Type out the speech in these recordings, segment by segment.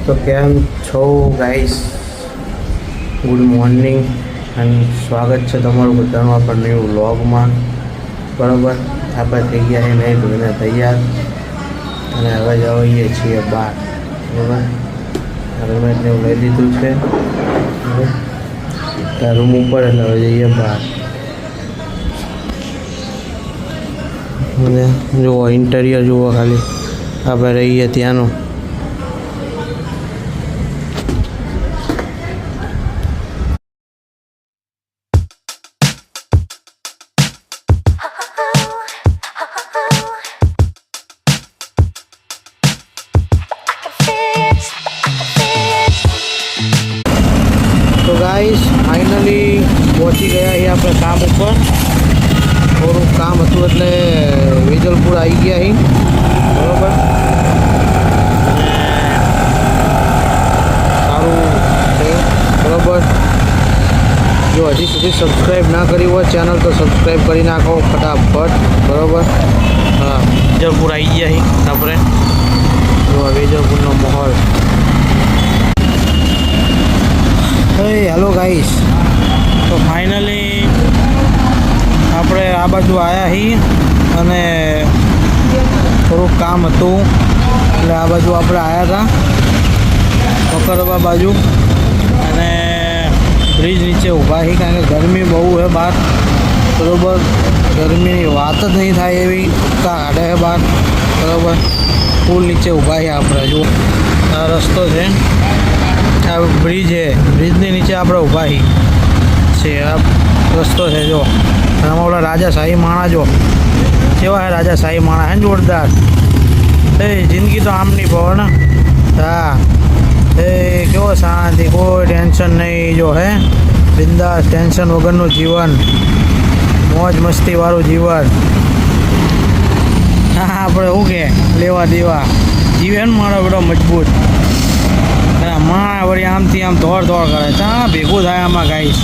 તો કેમ છો ગાઈસ, ગુડ મોર્નિંગ અને સ્વાગત છે તમારું બધાનું આપણા ન્યૂ વ્લોગમાં. બરાબર, આપણે થઈ ગયા છે નહીં ધોઈને તૈયાર અને હવે જઈએ છીએ બહાર. બરાબર, હેલ્મેટને એવું લઈ લીધું છે રૂમ ઉપર, એટલે હવે જઈએ બહાર. અને જુઓ ઇન્ટિરિયર જુઓ, ખાલી આપણે રહીએ ત્યાંનું. તો ગાઈસ ફાઇનલી પહોંચી ગયા છીએ આપણે કામ ઉપર. થોડુંક કામ હતું એટલે વેજલપુર આવી ગયા અહીં. બરાબર, સારું છે. બરાબર, જો હજી સુધી સબસ્ક્રાઈબ ના કરી હોય ચેનલ તો સબસ્ક્રાઈબ કરી નાખો ફટાફટ. બરાબર, હા, વેજલપુર આવી ગયા અહીં આપણે. જો વેજલપુરનો માહોલ. હેલો ગાઈસ, તો ફાઇનલી આપણે આ બાજુ આવ્યા છીએ અને થોડુંક કામ હતું એટલે આ બાજુ આપણે આવ્યા હતા મકરબા બાજુ, અને બ્રિજ નીચે ઊભા છીએ કારણ કે ગરમી બહુ છે બહાર. બરાબર, ગરમીની વાત જ નહીં થાય એવી કાઢે છે બહાર. બરાબર, પુલ નીચે ઊભા છીએ આપણે. જો આ રસ્તો છે, આ બ્રિજ છે, બ્રિજની નીચે આપણે ઊભા છીએ. આ રસ્તો છે જો. અને આમાં ઓલા રાજાશાહી માણા જો કેવા છે, રાજાશાહી માણા હે જોરદાર. એ જિંદગી તો આમની પણ હા, એ કેવો શાંતિ, કોઈ ટેન્શન નહીં. જો હે બિંદાસ, ટેન્શન વગરનું જીવન, મોજ મસ્તીવાળું જીવન. હા, આપણે શું કે લેવા દેવા જીવે ને મારો બેટો મજબૂત. માં વળી આમથી આમ દોડ કરે, ત્યાં ભેગું થાય આમાં ગાઈશ.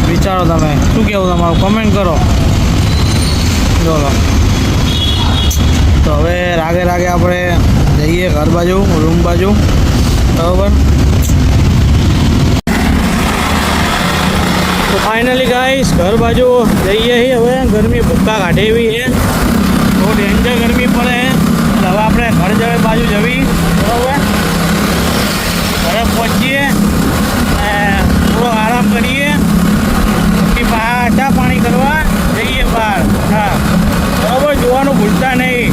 વિચારો તમે, શું કહેવું તમારું, કમેન્ટ કરો. ચલો, તો હવે રાગે આપણે જઈએ ઘર બાજુ, રૂમ બાજુ. બરાબર, તો ફાઇનલી ગાઈશ ઘર બાજુ જઈએ છીએ. હવે ગરમી ભૂક્કા કાઢે એવી છે, બહુ ડેન્જર ગરમી પડે. એટલે હવે આપણે ઘર જવે બાજુ જવી. બરાબર, ઘરે પહોંચીએ અને થોડો આરામ કરીએ, પછી ચા પાણી કરવા જઈએ બહાર. હા, બરાબર, જોવાનું ભૂલતા નહીં.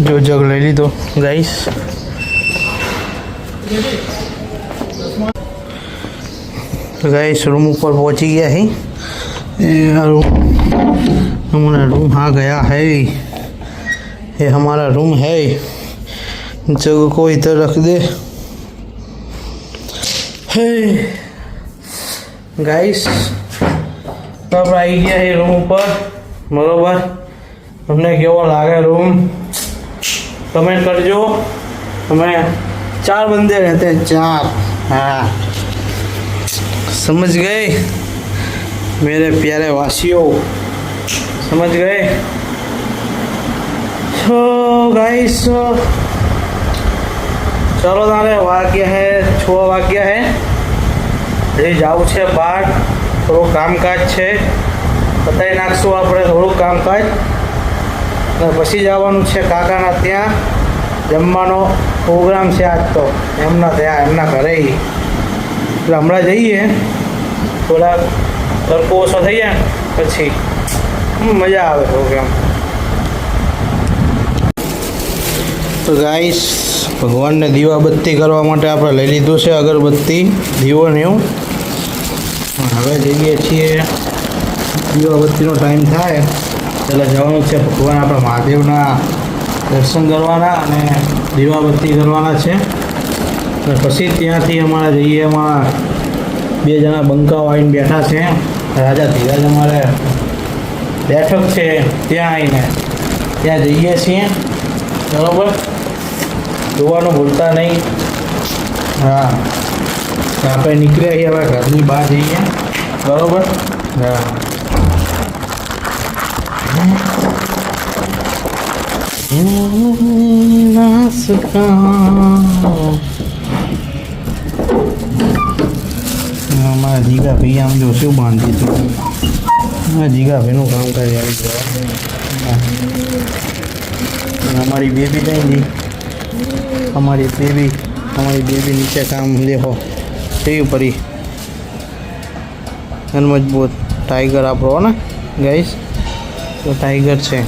જો જગ લઈ લીધો ગાઈસ. तो गाइस रूम ऊपर पहुंच गया है. हमारा रूम आ गया है. ये हमारा रूम है. जगह को इधर रख दे. है गाइस, अब आई गया है रूम ऊपर. बराबर, તમને કેવો લાગે रूम कमेंट करजो. हमें 4 बंदे रहते हैं, 4. हाँ, समझ गए मेरे प्यारे वासियों, समझ गए. तो गाइस चलो तारे वाग्य है 6 वाग्य है. हજી જાવું છે બહાર, થોડું કામકાજ છે, પતાવી નાખશું આપણે થોડું કામકાજ. અને પછી જવાનું છે કાકાના ત્યાં. જમવાનો પ્રોગ્રામ છે આજ તો એમના ઘરે એટલે હમણાં જઈએ થોડા તડકો ઓછો થઈ જાય પછી મજા આવે પ્રોગ્રામ. તો ગાઈસ ભગવાનને દીવાબત્તી કરવા માટે આપણે લઈ લીધું છે અગરબત્તી દીવો ને એવું. હવે જઈએ છીએ દીવાબત્તીનો ટાઈમ થાય એટલે જવાનું છે ભગવાન આપણા મહાદેવના દર્શન કરવાના અને દીવાબત્તી કરવાના છે. અને પછી ત્યાંથી અમારે જઈએ એમાં 2 જણા બંકાઓ આવીને બેઠા છે. રાજા ધીરજ અમારે બેઠક છે ત્યાં આવીને ત્યાં જઈએ છીએ. બરાબર, જોવાનું ભૂલતા નહીં. હા, આપણે નીકળ્યા છીએ હવે ઘરની બહાર જઈએ. બરાબર, હા. અમારા જીગા ભાઈ આમ જો શું બાંધી હતું. જીગા ભાઈનું કામ કરી આવી ગયા. અમારી બેબી નહીં દી, અમારી બેબી નીચે કામ લેહો કેવી પડી. અને મજબૂત ટાઈગર આપણો ને ગાઈસ, તો ટાઈગર છે.